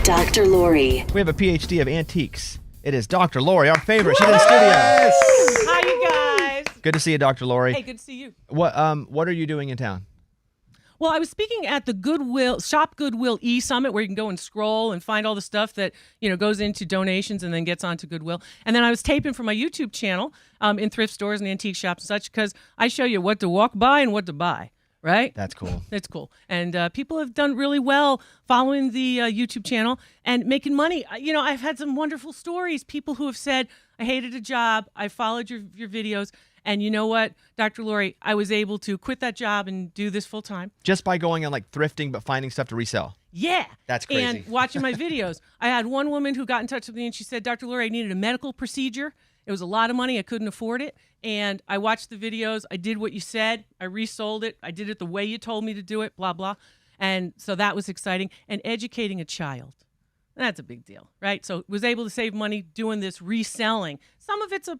Dr. Lori. We have a PhD of antiques. It is Dr. Lori, our favorite. She's in the studio. Hi, you guys. Good to see you, Dr. Lori. Hey, good to see you. What are you doing in town? Well, I was speaking at the Shop Goodwill e-Summit, where you can go and scroll and find all the stuff that, goes into donations and then gets onto Goodwill. And then I was taping for my YouTube channel in thrift stores and antique shops and such, because I show you what to walk by and what to buy, right? That's cool. It's cool. And people have done really well following the YouTube channel and making money. I've had some wonderful stories. People who have said, I hated a job, I followed your videos, and you know what, Dr. Lori, I was able to quit that job and do this full time. Just by going on like thrifting, but finding stuff to resell. Yeah. That's crazy. And watching my videos. I had one woman who got in touch with me and she said, Dr. Lori, I needed a medical procedure. It was a lot of money. I couldn't afford it. And I watched the videos. I did what you said. I resold it. I did it the way you told me to do it, blah, blah. And so that was exciting. And educating a child. That's a big deal, right? So was able to save money doing this reselling. Some of it's a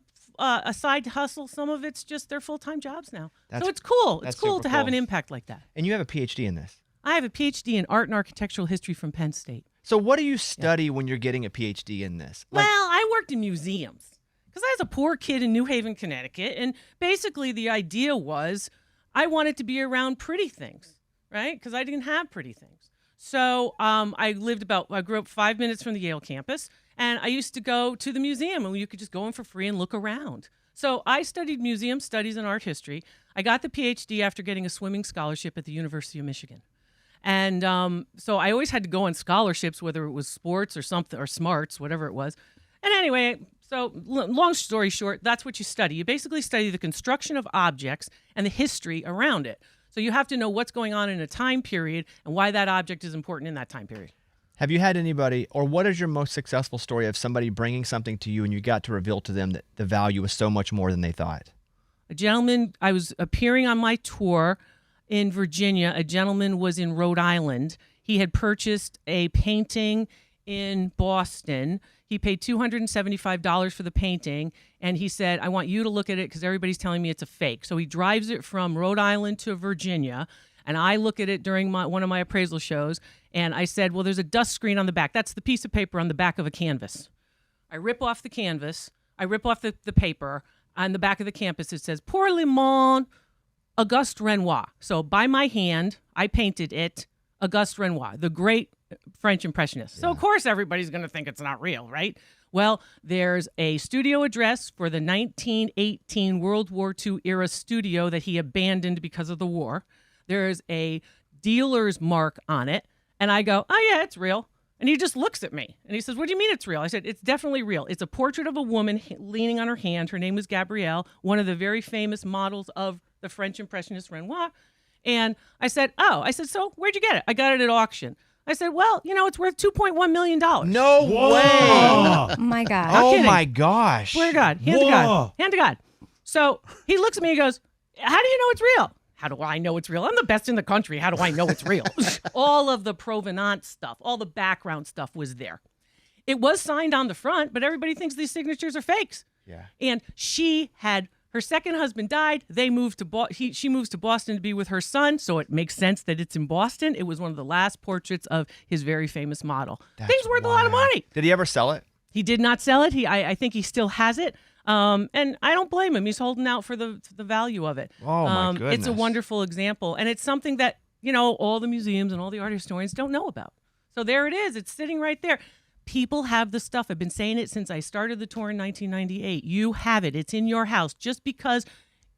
side hustle. Some of it's just their full-time jobs now. So it's cool. It's cool to have an impact like that. And you have a PhD in this. I have a PhD in art and architectural history from Penn State. So what do you study when you're getting a PhD in this? Well, I worked in museums because I was a poor kid in New Haven, Connecticut. And basically the idea was I wanted to be around pretty things, right? Because I didn't have pretty things. So I grew up 5 minutes from the Yale campus, and I used to go to the museum, and you could just go in for free and look around. So I studied museum studies and art history. I got the PhD after getting a swimming scholarship at the University of Michigan. And so I always had to go on scholarships, whether it was sports or something, or smarts, whatever it was. And anyway, so long story short, that's what you study. You basically study the construction of objects and the history around it. So you have to know what's going on in a time period and why that object is important in that time period. Have you had anybody, or what is your most successful story of somebody bringing something to you and you got to reveal to them that the value was so much more than they thought? A gentleman, I was appearing on my tour in Virginia. A gentleman was in Rhode Island. He had purchased a painting in Boston. He paid $275 for the painting, and he said, I want you to look at it because everybody's telling me it's a fake. So he drives it from Rhode Island to Virginia, and I look at it during one of my appraisal shows, and I said, well, there's a dust screen on the back. That's the piece of paper on the back of a canvas. I rip off the canvas. I rip off the paper. On the back of the canvas, it says, Pour le monde, Auguste Renoir. So by my hand, I painted it, Auguste Renoir, the great French Impressionist. So, of course, everybody's going to think it's not real, right? Well, there's a studio address for the 1918 World War II era studio that he abandoned because of the war. There's a dealer's mark on it. And I go, oh, yeah, it's real. And he just looks at me. And he says, what do you mean it's real? I said, it's definitely real. It's a portrait of a woman leaning on her hand. Her name was Gabrielle, one of the very famous models of the French Impressionist Renoir. And I said, so where'd you get it? I got it at auction. I said, well, it's worth $2.1 million. No way. Oh my God. Oh my gosh. Swear to God. Hand to God. Hand to God. So he looks at me and goes, how do you know it's real? How do I know it's real? I'm the best in the country. How do I know it's real? All of the provenance stuff, all the background stuff was there. It was signed on the front, but everybody thinks these signatures are fakes. Yeah. And her second husband died. She moves to Boston to be with her son, so it makes sense that it's in Boston. It was one of the last portraits of his very famous model. Thing's worth a lot of money. Did he ever sell it? He did not sell it. I think he still has it. And I don't blame him. He's holding out for the value of it. Oh, my goodness. It's a wonderful example. And it's something that, all the museums and all the art historians don't know about. So there it is. It's sitting right there. People have the stuff. I've been saying it since I started the tour in 1998. You have it. It's in your house. Just because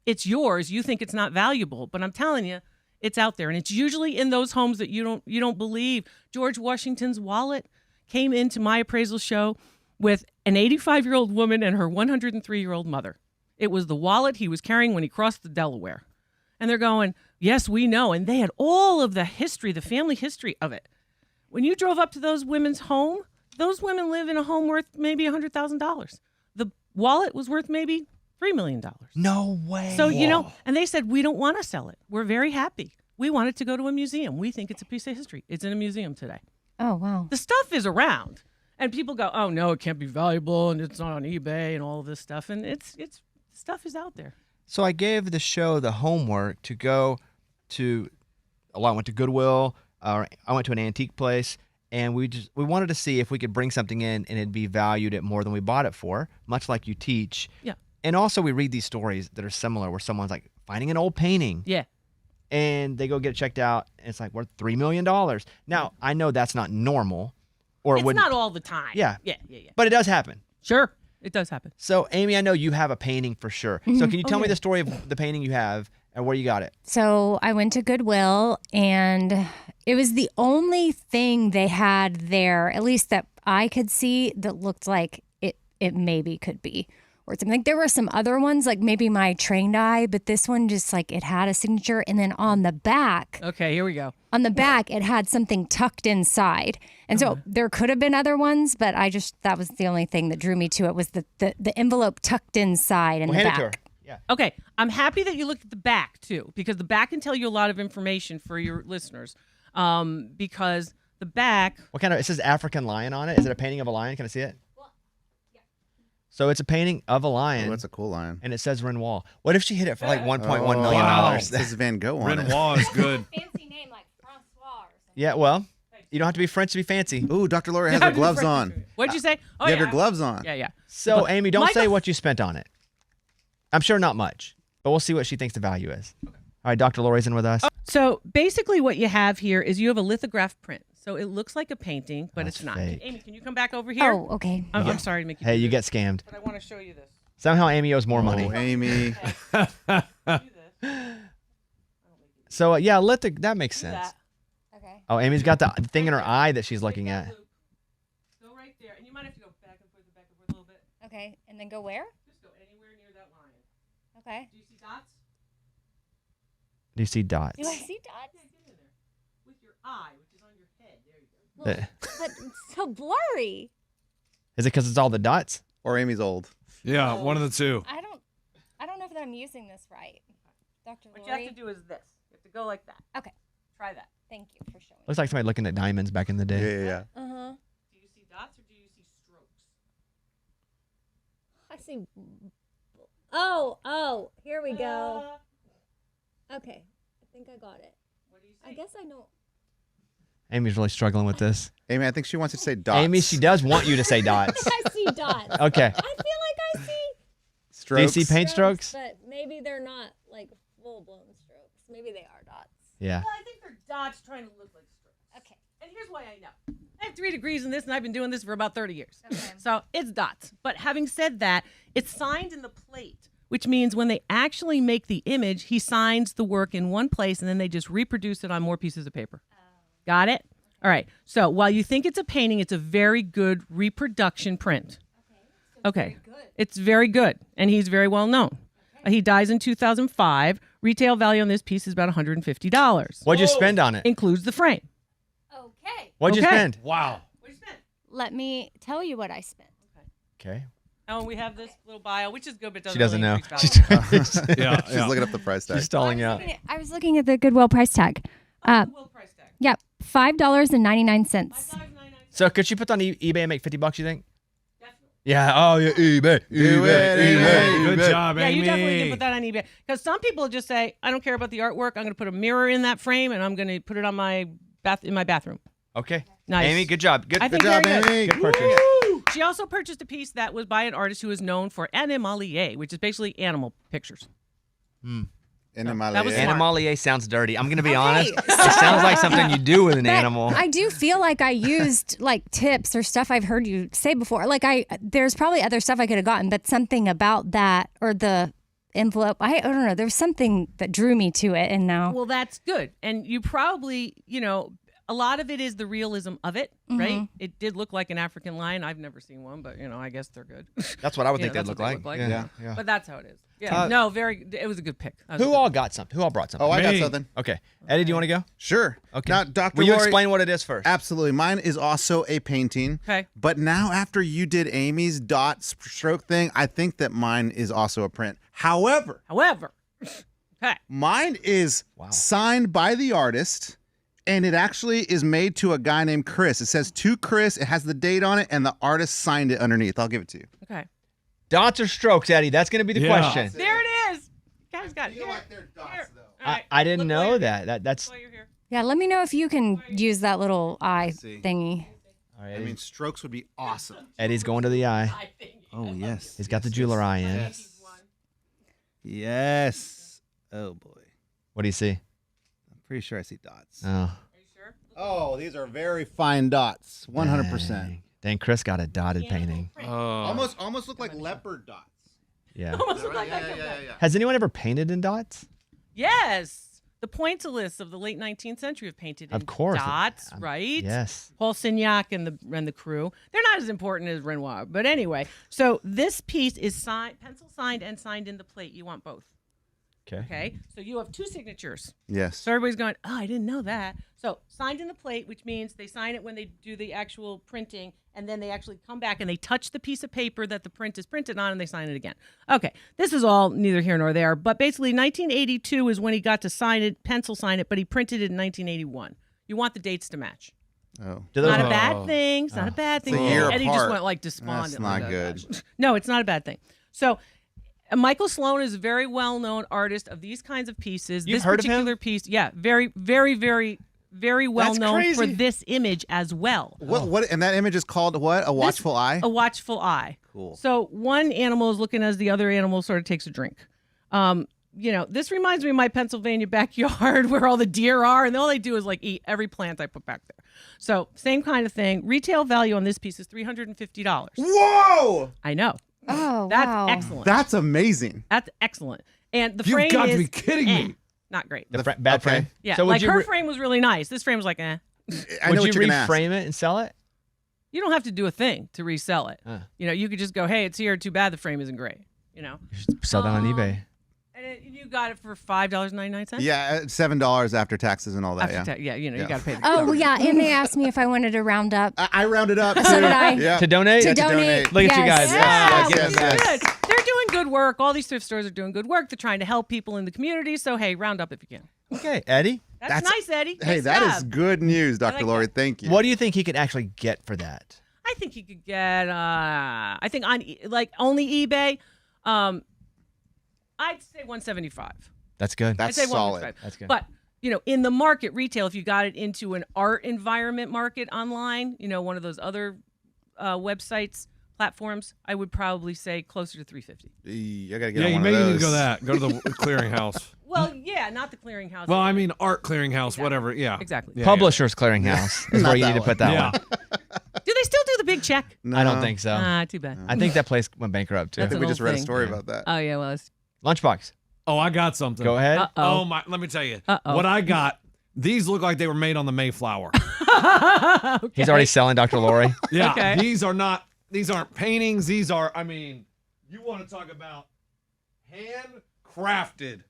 it's yours, you think it's not valuable. But I'm telling you, it's out there. And it's usually in those homes that you don't believe. George Washington's wallet came into my appraisal show with an 85-year-old woman and her 103-year-old mother. It was the wallet he was carrying when he crossed the Delaware. And they're going, yes, we know. And they had all of the history, the family history of it. When you drove up to those women's home, those women live in a home worth maybe $100,000. The wallet was worth maybe $3 million. No way. So, and they said, we don't want to sell it. We're very happy. We want it to go to a museum. We think it's a piece of history. It's in a museum today. Oh, wow. The stuff is around. And people go, oh, no, it can't be valuable, and it's not on eBay and all of this stuff. And it's stuff is out there. So I gave the show the homework to go to, I went to Goodwill, I went to an antique place, and we wanted to see if we could bring something in and it'd be valued at more than we bought it for, much like you teach. Yeah. And also we read these stories that are similar where someone's like finding an old painting. Yeah. And they go get it checked out and it's like worth $3 million. Now, I know that's not normal. Or It's not all the time. Yeah. Yeah. But it does happen. Sure. It does happen. So, Amy, I know you have a painting for sure. So can you tell me the story of the painting you have and where you got it? So I went to Goodwill, and it was the only thing they had there, at least that I could see, that looked like it maybe could be or something. Like there were some other ones, like maybe my trained eye, but this one just like it had a signature. And then on the back, Okay, here we go. on the back, it had something tucked inside. And so there could have been other ones, but that was the only thing that drew me to it was the envelope tucked inside in the Hand it back. to her. Yeah. Okay, I'm happy that you looked at the back too, because the back can tell you a lot of information for your listeners. Because the back. What kind of? It says African lion on it. Is it a painting of a lion? Can I see it? So it's a painting of a lion. Oh, that's a cool lion. And it says Renoir. What if she hit it for like $1.1 million? wow. It says Van Gogh on it. Renoir is good. Fancy name like Francois or something. Yeah, well, you don't have to be French to be fancy. Ooh, Dr. Lori has her gloves on. What'd you say? Oh, You have your gloves on. Yeah. So, But Amy, don't Michael- say what you spent on it. I'm sure not much, but we'll see what she thinks the value is. All right, Dr. Lori's in with us. So basically what you have here is you have a lithograph print. So it looks like a painting, but That's it's not. fake. Amy, can you come back over here? Oh, okay. I'm sorry to make you Hey, do you this, get scammed. but I want to show you this. Somehow Amy owes more money. Oh, Amy. Do this. So, yeah, that makes Do sense. that. Okay. Oh, Amy's got the thing in her eye that she's looking Make that at. loop. Go right there. And you might have to go back and forth a little bit. Okay. And then go where? Just go anywhere near that line. Okay. Do you see dots? Do you see dots? Do I see dots? Yeah, get in there. With your eye, which is on your head. There you go. But it's so blurry. Is it because it's all the dots? Or Amy's old. Yeah, one of the two. I don't know if I'm using this right. Dr. What Lori. you have to do is this. You have to go like that. Okay. Try that. Thank you for showing. Looks like somebody looking at diamonds back in the day. Yeah. Uh-huh. Do you see dots or do you see strokes? I see. Oh, here we go. Okay. I think I got it. What do you see? I guess I know. Amy's really struggling with this. Amy, I think she wants you to say dots. Amy, she does want you to say dots. I see dots. Okay. I feel like I see Strokes. Do you see paint strokes? but maybe they're not like full-blown strokes. Maybe they are dots. Yeah. Well, I think they're dots trying to look like strokes. Okay. And here's why I know. I have 3 degrees in this, and I've been doing this for about 30 years. Okay. So it's dots. But having said that, it's signed in the plate, which means when they actually make the image, he signs the work in one place, and then they just reproduce it on more pieces of paper. Got it? All right. So while you think it's a painting, it's a very good reproduction print. Okay. It's very good, and he's very well known. He dies in 2005. Retail value on this piece is about $150. What'd you spend on it? Includes the frame. Okay. What'd you Okay. spend? Wow. What did you spend? Let me tell you what I spent. Okay. Oh, and we have this little bio, which is good, but She doesn't know. increase value. Yeah, She's yeah. looking up the price tag. She's stalling out. I was looking at the Goodwill price tag. Goodwill price tag. Yep, $5.99. $5.99. So could you put on eBay and make $50, you think? Definitely. Yeah. Oh, yeah. eBay. Do it, eBay. Good job, Yeah, Amy. you definitely can put that on eBay. Because some people just say, I don't care about the artwork. I'm going to put a mirror in that frame, and I'm going to put it on my bathroom. Okay. Nice. Amy, good job. Good. I think Good job, very good. Amy. Good purchase. She also purchased a piece that was by an artist who is known for animalier, which is basically animal pictures. That was smart. Animalier sounds dirty. I'm gonna be honest. It sounds like something you do with an But animal. I do feel like I used like tips or stuff I've heard you say before. Like there's probably other stuff I could have gotten, but something about that or the envelope, I don't know. There's something that drew me to it, and now Well, that's good. And you probably, a lot of it is the realism of it, right? It did look like an African lion. I've never seen one, but, I guess they're good. That's what I would You think know, they'd that's look what like. they Yeah. look Yeah. But that's how it is. Yeah. It was a good pick. That was a Who good all got something? Who all brought something? Oh, I got Me. something. Okay. Eddie, do you want to go? Sure. Okay. Now, Dr. Will you Lori, explain what it is first? Absolutely. Mine is also a painting. Okay. But now after you did Amy's dot stroke thing, I think that mine is also a print. However, Okay. mine is signed by the artist, and it actually is made to a guy named Chris. It says to Chris. It has the date on it, and the artist signed it underneath. I'll give it to you. Okay. Dots or strokes, Eddie? That's going to be the Yeah. question. There it is. You guys got it. Here. they're Here. though. All right. I didn't Look while know you're that. That's While you're here. Yeah, let me know if you can use that little eye see. thingy. All right, I mean, strokes would be awesome. Eddie's going to the eye. Oh, yes. He's got the jeweler eye in. Yes. Yes. Oh, boy. What do you see? I'm pretty sure I see dots. Oh, Oh, these are very fine dots. 100%. Dang, Chris got a dotted painting. Almost look like leopard dots. Yeah. Almost look like Yeah. Has anyone ever painted in dots? Yes. The pointillists of the late 19th century have painted in Of course. dots, right? Yes. Paul Signac and the crew. They're not as important as Renoir, but anyway. So this piece is pencil signed and signed in the plate. You want both. Okay. So you have 2 signatures. Yes. So everybody's going, oh, I didn't know that. So signed in the plate, which means they sign it when they do the actual printing, and then they actually come back and they touch the piece of paper that the print is printed on, and they sign it again. Okay, this is all neither here nor there, but basically 1982 is when he got to sign it, pencil sign it, but he printed it in 1981. You want the dates to match. Oh. Not a bad thing. It's not a bad thing. It's a year Eddie just apart. went like despondent. That's not like, good. No, it's not a bad thing. So Michael Sloan is a very well-known artist of these kinds of pieces. You've this heard of him? particular piece, yeah, very, very, very, very well known crazy. for this image as well. What? And that image is called what? A watchful eye? A watchful eye. Cool. So one animal is looking as the other animal sort of takes a drink. This reminds me of my Pennsylvania backyard where all the deer are, and all they do is like eat every plant I put back there. So same kind of thing. Retail value on this piece is $350. Whoa! I know. Oh, That's wow. excellent. That's amazing. That's excellent. And the You've frame got is to be kidding me. not great. Bad frame? Yeah, So would like you her frame was really nice. This frame was like, I know would what you you're gonna ask. reframe it and sell it? You don't have to do a thing to resell it. You could just go, hey, it's here. Too bad the frame isn't great. Sell that on eBay. And you got it for $5.99. Yeah, $7 after taxes and all that. After you got to pay. The Oh, yeah, and they asked me if I wanted to round up. I rounded up. So did I. Yeah. To donate? To Yeah, to donate. Look at you guys. Yeah, Yes, yes, yes. good. They're doing good work. All these thrift stores are doing good work. They're trying to help people in the community. So hey, round up if you can. Okay, Eddie. That's nice, Eddie. Hey, Nice that is job. good news, Dr. like Lori. that. Thank you. What do you think he could actually get for that? I think you could get. I think on only eBay. I'd say 175. That's good. That's I'd say solid. 175. That's good. But in the market retail, if you got it into an art environment market online, one of those other websites, platforms, I would probably say closer to 350. I gotta get Yeah, on you one maybe of need those. to go that. Go to the clearinghouse. Well, yeah, not the clearinghouse. Well, I mean, art clearinghouse, whatever. Yeah. Exactly. Yeah, Publishers Clearinghouse is Not where you that need to one. put that Yeah. one. Do they still do the big check? No, I don't think so. Too bad. I think that place went bankrupt too. I think we an just old read a thing. story about that. Oh yeah, well, it's Lunchbox. Oh, I got something. Go ahead. Uh-oh. Oh my! Let me tell you. Uh-oh. What I got. These look like they were made on the Mayflower. He's already selling Dr. Lori. Yeah. Okay. These aren't paintings. These are. I mean, you want to talk about handcrafted,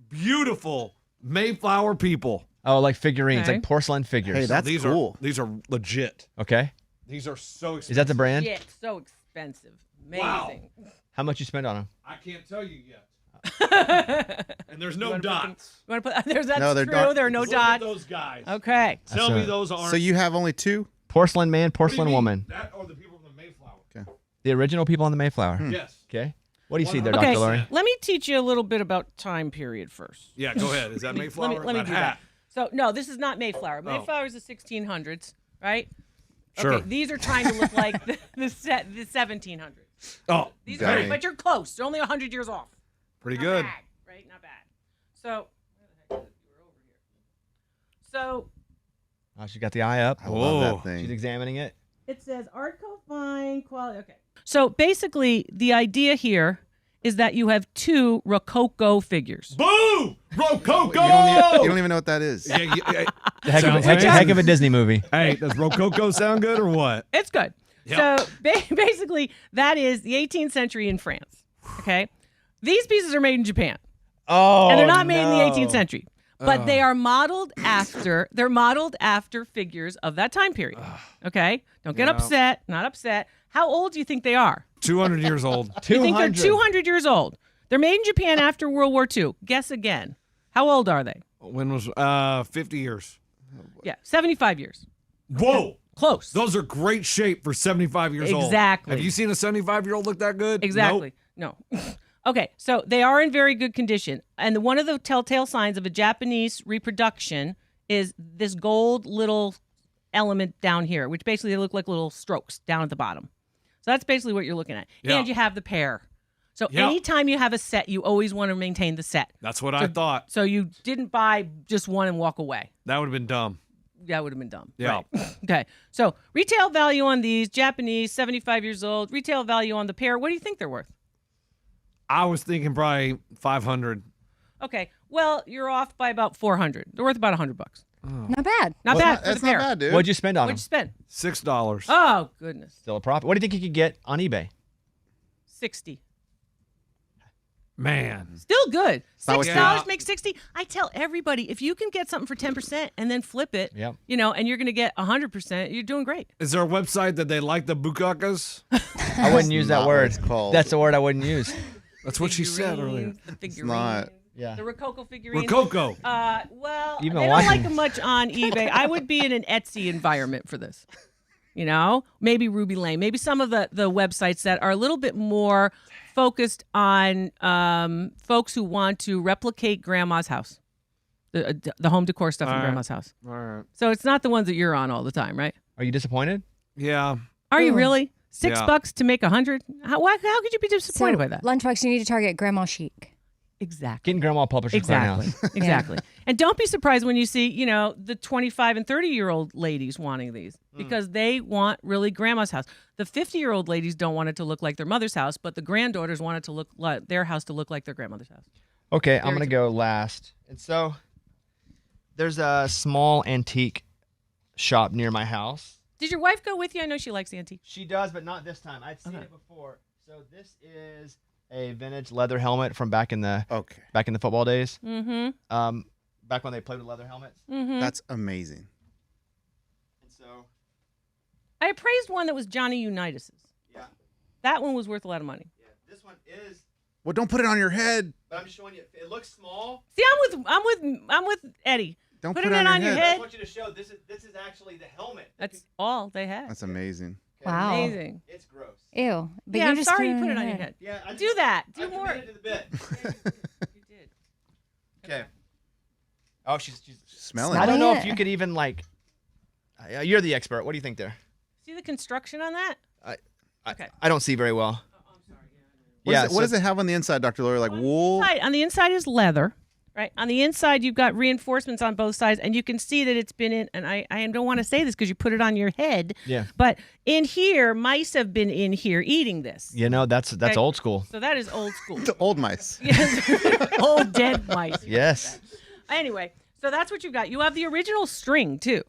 beautiful Mayflower people. Oh, like figurines, Okay. like porcelain figures. Hey, that's these cool. These are legit. okay. These are so expensive. Is that the brand? shit, so expensive. Amazing. Wow. How much you spend on them? I can't tell you yet. And there's no wanna put them- dots. You want to put? That's No, they're true. dark. There are no Look at dots. those guys. Okay. Tell me a- those aren't. So you have only 2? Porcelain man, What do you porcelain mean? woman. That or the people from the Mayflower. The original people on the Mayflower. Yes. Okay. What do you see there, Okay. Dr. Lori? Let me teach you a little bit about time period first. Yeah, go ahead. Is that Mayflower? Let me That do hat. that. So no, this is not Mayflower. Oh. Mayflower is the 1600s, right? Sure. Okay, these are trying to look like the 1700s. Oh, These Got are, it. but you're close. They're only 100 years off. pretty Not good. bad, right? Not bad. So, where the heck is it? You were over here. So Oh, she got the eye up. I love Whoa. that thing. She's examining it. it says Artco fine quality. Okay. So basically, the idea here is that you have 2 Rococo figures. Boo! Rococo! You don't even know what that is. Yeah, The heck, of, Sounds heck of a Disney movie. Hey, does Rococo sound good or what? It's good. Yep. So basically, that is the 18th century in France. Okay. These pieces are made in Japan. Oh, And they're not made in the no. 18th century. But they are modeled after figures of that time period. Okay? Don't get upset. Not upset. How old do you think they are? 200 years old. You think they're 200. 200 years old. They're made in Japan after World War II. Guess again. How old are they? When was 50 years? Yeah, 75 years. Whoa! Close. Those are great shape for 75 years old. Exactly. Have you seen a 75-year-old look that good? Exactly. No. Okay, so they are in very good condition. And one of the telltale signs of a Japanese reproduction is this gold little element down here, which basically they look like little strokes down at the bottom. So that's basically what you're looking at. Yeah. And you have the pair. So Yeah. anytime you have a set, you always want to maintain the set. That's what I thought. So you didn't buy just one and walk away. That would have been dumb. That would have been dumb. Yeah. Right. Okay. So retail value on these, Japanese, 75 years old. Retail value on the pair, what do you think they're worth? I was thinking probably 500. Okay. Well, you're off by about 400. They're worth about $100. Not bad. Not bad for That's the pair. not bad, dude. What'd you spend on What'd them? you spend? $6. Oh, goodness. Still a profit. What do you think you could get on eBay? 60. Man. Still good. not what $6 you- makes 60. I tell everybody, if you can get something for 10% and then flip it, Yep. and you're going to get 100%, you're doing great. Is there a website that they like the bukakas? I wouldn't use that not what word. it's called. That's a word I wouldn't use. That's what she said earlier. The figurines. not. Yeah. The Rococo figurines. Rococo. Well, You've they been don't watching. like them much on eBay. I would be in an Etsy environment for this. Maybe Ruby Lane, maybe some of the websites that are a little bit more focused on folks who want to replicate grandma's house, the home decor stuff in All right. grandma's house. All right. So it's not the ones that you're on all the time, right? Are you disappointed? Yeah. Are you really? Yeah. $6 to make 100? How could you be disappointed by that? Lunchbox, you need to target Grandma Chic. Exactly. Getting grandma publishers Exactly. clearinghouse. Exactly. And don't be surprised when you see, the 25 and 30-year-old ladies wanting these because they want really grandma's house. The 50-year-old ladies don't want it to look like their mother's house, but the granddaughters want it to look like their house to look like their grandmother's house. Okay, I'm Very going to go last. And so there's a small antique shop near my house. Did your wife go with you? I know she likes antique. She does, but not this time. I'd seen Okay. it before. So this is a vintage leather helmet from back in the Okay. football days. Mm-hmm. Back when they played with leather helmets. Mm-hmm. That's amazing. And so I appraised one that was Johnny Unitas's. yeah, That one was worth a lot of money. this one is. Well, don't put it on your head. But I'm just showing you. It looks small. See, I'm with Eddie. Don't Put put it it in on your I head. just want you to show this is actually the helmet. That's all they had. That's amazing. Wow. Amazing. It's gross. Ew. But Yeah, you I'm just sorry you put it on your head. Yeah, Do that. Do I more. committed to the bit. You did. Okay. Oh, she's. Smelling. I don't Smelling know it. if you could even you're the expert. What do you think there? See the construction on that? Okay. I don't see very well. What does it have on the inside, Dr. Lori? Like wool? On the inside is leather, right? On the inside, you've got reinforcements on both sides, and you can see that it's been in. And I don't want to say this because you put it on your head. Yeah. But in here, mice have been in here eating this. You know, that's Okay. old school. So that is old school. The old mice. Old dead mice. Yes. Anyway, so that's what you've got. You have the original string too.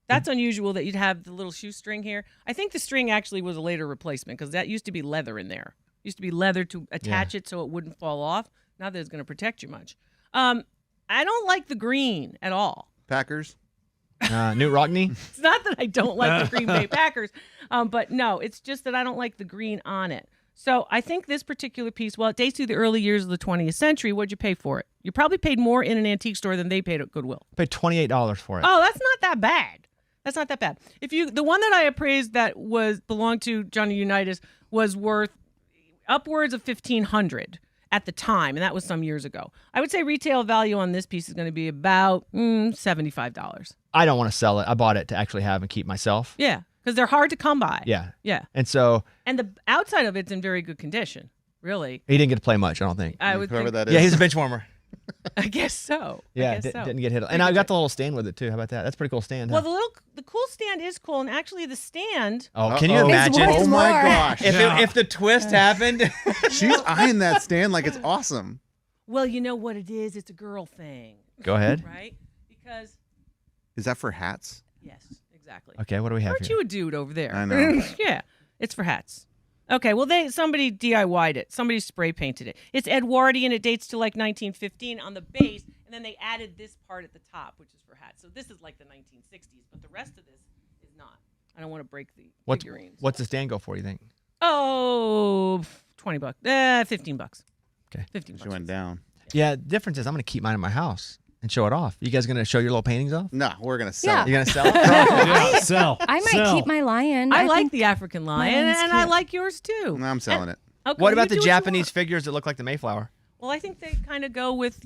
That's unusual that you'd have the little shoestring here. I think the string actually was a later replacement because that used to be leather in there. Used to be leather to attach it so it wouldn't fall off. Not that it's going to protect you much. I don't like the green at all. Packers. Newt Rockney. It's not that I don't like the Green Bay Packers, but no, it's just that I don't like the green on it. So I think this particular piece, well, it dates to the early years of the 20th century. What'd you pay for it? You probably paid more in an antique store than they paid at Goodwill. Paid $28 for it. Oh, that's not that bad. That's not that bad. The one that I appraised that belonged to Johnny Unitas was worth upwards of $1,500 at the time, and that was some years ago. I would say retail value on this piece is going to be about $75. I don't want to sell it. I bought it to actually have and keep myself. Yeah, because they're hard to come by. Yeah. Yeah. And so And the outside of it's in very good condition, really. he didn't get to play much, I don't think. I would Whoever think, that is. Yeah, he's a bench warmer. I guess so. Yeah, I guess so. didn't get hit. And I got the little stand with it too. How about that? That's a pretty cool stand. Well, Huh? the cool stand is cool, and actually the stand. Oh, can you Uh-oh. imagine? It's Oh my more. gosh. If the twist happened. She's eyeing that stand like it's awesome. Well, you know what it is? It's a girl thing, Go ahead. right? Because Is that for hats? yes, exactly. Okay, what do we have Aren't here? you a dude over there? I know. Yeah, it's for hats. Okay, well, somebody DIY'd it. Somebody spray painted it. It's Edwardian. It dates to like 1915 on the base, and then they added this part at the top, which is for hats. So this is like the 1960s, but the rest of this is not. I don't want to break the figurines. What's the stand go for, you think? Oh, $20. $15. Okay. 15 She bucks. went down. Yeah, the difference is I'm going to keep mine in my house and show it off. You guys going to show your little paintings off? No, we're gonna sell Yeah. it. You're going to sell it? Yeah, sell. I might Sell. keep my lion. I like think the African lion, mine's and I cute. like yours too. No, I'm selling it. Okay, What you about do the you Japanese want. figures that look like the Mayflower? Well, I think they kind of go with,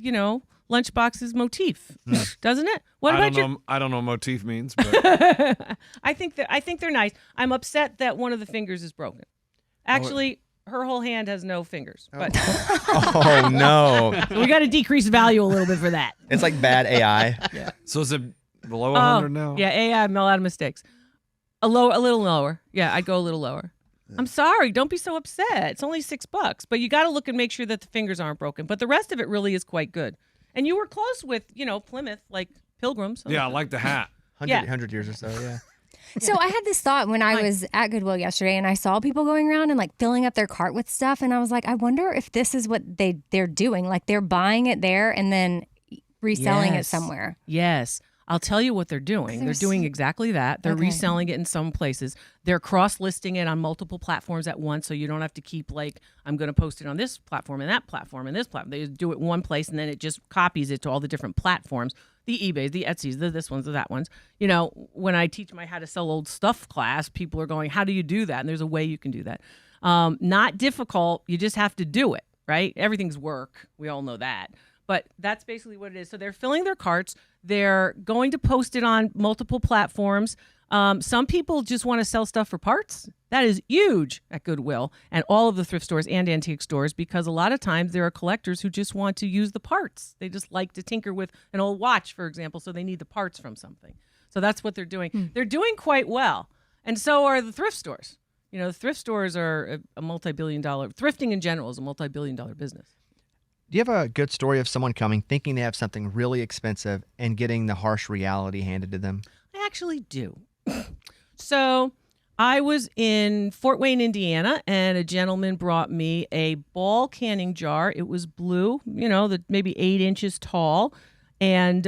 Lunchbox's motif, doesn't it? What I about don't your? know. I don't know what motif means, but I think they're nice. I'm upset that one of the fingers is broken. Actually, her whole hand has no fingers. But Oh no, we got to decrease value a little bit for that. it's like bad AI. so is it below 100 now? Yeah, AI, a lot of mistakes. A little lower. Yeah, I'd go a little lower. I'm sorry. Don't be so upset. It's only $6, but you got to look and make sure that the fingers aren't broken. But the rest of it really is quite good. And you were close with, Plymouth, like Pilgrims. Yeah, I like the hat. 100 years or so, yeah. So I had this thought when I was at Goodwill yesterday, and I saw people going around and like filling up their cart with stuff, and I was like, I wonder if this is what they're doing. Like they're buying it there and then reselling it somewhere. Yes. I'll tell you what they're doing. They're doing exactly that. They're reselling it in some places. They're cross-listing it on multiple platforms at once, so you don't have to keep like, I'm going to post it on this platform and that platform and this platform. They do it one place, and then it just copies it to all the different platforms, the eBays, the Etsy's, the this ones, the that ones. When I teach my how to sell old stuff class, people are going, how do you do that? And there's a way you can do that. Not difficult. You just have to do it, right? Everything's work. We all know that. But that's basically what it is. So they're filling their carts. They're going to post it on multiple platforms. Some people just want to sell stuff for parts. That is huge at Goodwill and all of the thrift stores and antique stores, because a lot of times there are collectors who just want to use the parts. They just like to tinker with an old watch, for example, so they need the parts from something. So that's what they're doing. They're doing quite well. And so are the thrift stores. The thrift stores are a multi-billion-dollar, thrifting in general is a multi-billion-dollar business. Do you have a good story of someone coming thinking they have something really expensive and getting the harsh reality handed to them? I actually do. So I was in Fort Wayne, Indiana, and a gentleman brought me a ball canning jar. It was blue, maybe 8 inches tall, and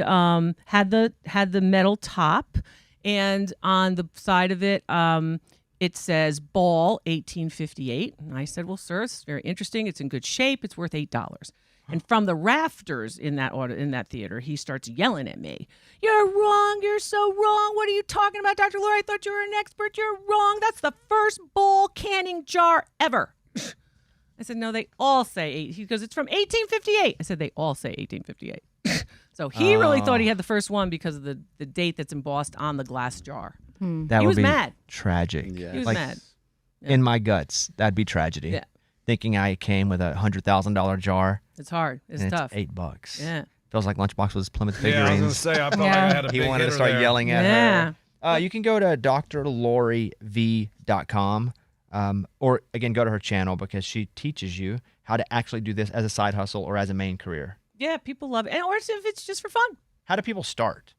had the metal top, and on the side of it, it says Ball 1858. And I said, well, sir, it's very interesting. It's in good shape. It's worth $8. And from the rafters in that theater, he starts yelling at me. You're wrong. You're so wrong. What are you talking about, Dr. Lori? I thought you were an expert. You're wrong. That's the first ball canning jar ever. I said, no, they all say 8. He goes, it's from 1858. I said, they all say 1858. So he really thought he had the first one because of the date that's embossed on the glass jar. That He would was be mad. tragic. He was Like, mad. in my guts, that'd be tragedy. Yeah. Thinking I came with a $100,000 jar. It's hard. It's and tough. It's $8. Yeah. Feels like Lunchbox was Plymouth Yeah, I was Figurines. going to say, I felt like I had a He big wanted to hitter start there. yelling at Yeah. her. You can go to drloriv.com or, again, go to her channel because she teaches you how to actually do this as a side hustle or as a main career. Yeah, people love it. Or if it's just for fun. How do people start?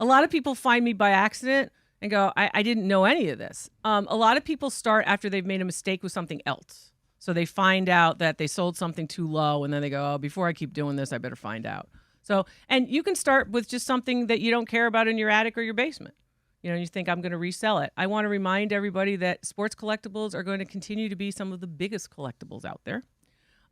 A lot of people find me by accident and go, I didn't know any of this. A lot of people start after they've made a mistake with something else. So they find out that they sold something too low, and then they go, oh, before I keep doing this, I better find out. So, and you can start with just something that you don't care about in your attic or your basement. You think I'm going to resell it. I want to remind everybody that sports collectibles are going to continue to be some of the biggest collectibles out there.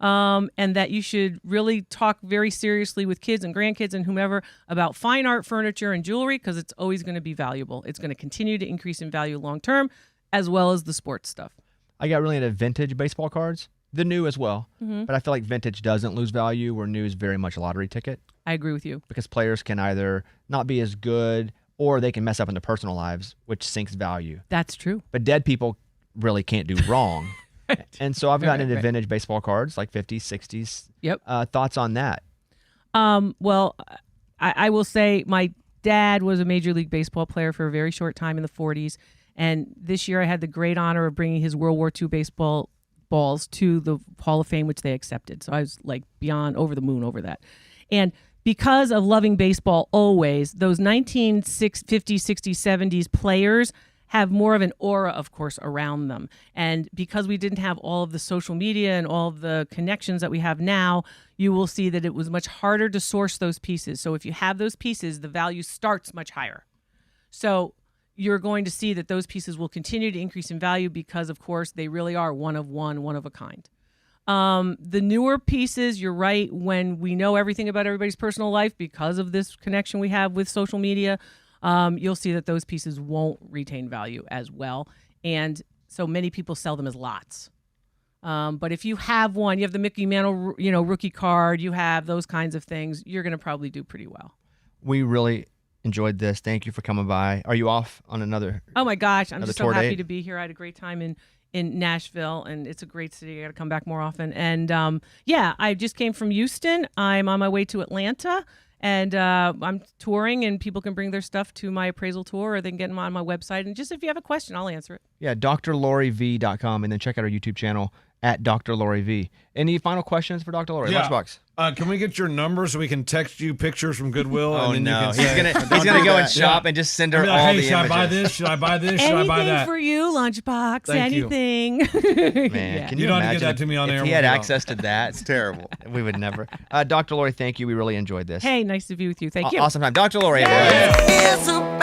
And that you should really talk very seriously with kids and grandkids and whomever about fine art, furniture, and jewelry, because it's always going to be valuable. It's going to continue to increase in value long term, as well as the sports stuff. I got really into vintage baseball cards, the new as well. But I feel like vintage doesn't lose value, where new is very much a lottery ticket. I agree with you. Because players can either not be as good or they can mess up in their personal lives, which sinks value. That's true. But dead people really can't do wrong. And so I've gotten into vintage baseball cards, like 50s, 60s. Yep. Thoughts on that? Well, I will say my dad was a Major League Baseball player for a very short time in the 40s. And this year I had the great honor of bringing his World War II baseball balls to the Hall of Fame, which they accepted. So I was like beyond over the moon over that. And because of loving baseball always, those 1950s, 60s, 70s players have more of an aura, of course, around them. And because we didn't have all of the social media and all of the connections that we have now, you will see that it was much harder to source those pieces. So if you have those pieces, the value starts much higher. So you're going to see that those pieces will continue to increase in value because, of course, they really are one of a kind. The newer pieces, you're right, when we know everything about everybody's personal life because of this connection we have with social media, you'll see that those pieces won't retain value as well. And so many people sell them as lots. But if you have one, you have the Mickey Mantle, rookie card, you have those kinds of things, you're going to probably do pretty well. We really enjoyed this. Thank you for coming by. Are you off on another? Oh my gosh, I'm just so tour happy date? to be here. I had a great time in Nashville, and it's a great city. I got to come back more often. And I just came from Houston. I'm on my way to Atlanta, and I'm touring, and people can bring their stuff to my appraisal tour, or they can get them on my website. And just if you have a question, I'll answer it. Yeah, drloriv.com, and then check out our YouTube channel at Dr. Lori V. Any final questions for Dr. Lori? Yeah. Lunchbox. Can we get your number so we can text you pictures from Goodwill? Oh, and then no. you can He's gonna go and shop and just send her I'll be like, all hey, the should images. I buy this? Should I buy this? Should I buy Anything that? for you, Lunchbox. Thank you. Anything. Man, Yeah. can You you don't have to imagine get that to me on if air he when had we go. access to that? It's terrible. We would never. Dr. Lori, thank you. We really enjoyed this. Hey, nice to be with you. Thank you. Awesome time. Dr. Lori, everybody. It's a